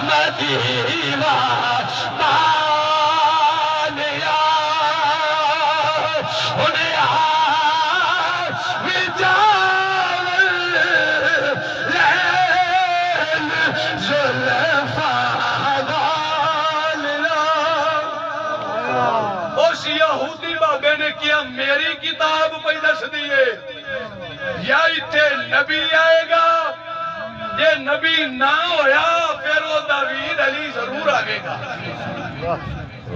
مدینہ پالیا انہیں اس یہودی بابے نے کیا میری کتاب پہ دس دیے یا اتنے نبی آئے گا یہ نبی نہ ہویا پھر وہ داوید علی ضرور آگے گا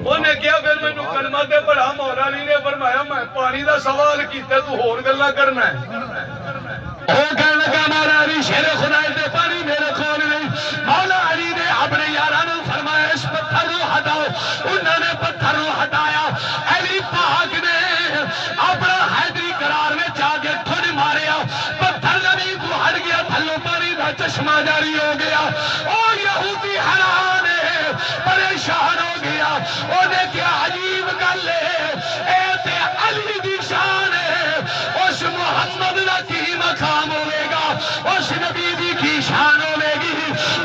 انہیں کیا پھر میں کلمہ دے پڑھا مولا علی نے فرمایا میں پانی دا سوال کیتا تو ہور گلا کرنا ہے وہ کہنے لگا مولا علی شیر خدا دے پانی میرے کول نہیں مولا علی نے اپنے یارانوں فرمایا اس پتھر کو ہٹاؤ انہوں نے پتھر کو ہٹایا علی پاک نے اپنا حیدری قرار میں جا کے ٹھڈ ماریا پتھر زمین کو ہٹ گیا تھلوں پانی کا چشمہ جاری ہو گیا او یہودی حیران ہے پریشان ہو گیا انہیں کیا عجیب گل ہے اے تے علی دی شان ہے اس محمد دا کی مقام ہوئے گا اس نبی دی کی شان ہوئے گی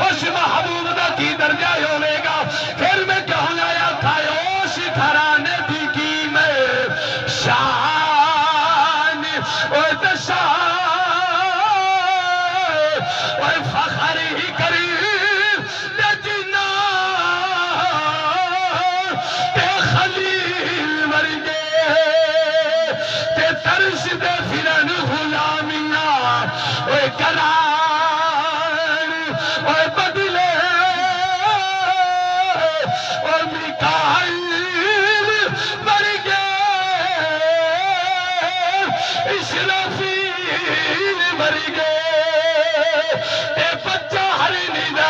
اس محبوب دا کی درجہ ہوئے گا پھر میں کہوں آیا تھا اس گھرانے دی کی میں شان او تشان او فخر ہی کری جنا تے خلیل ورگے تے ترس دے پھرن غلامیاں اوے کران اوے بدلے او میکائیل ورگے اسرافیل ورگے اے بچہ ہر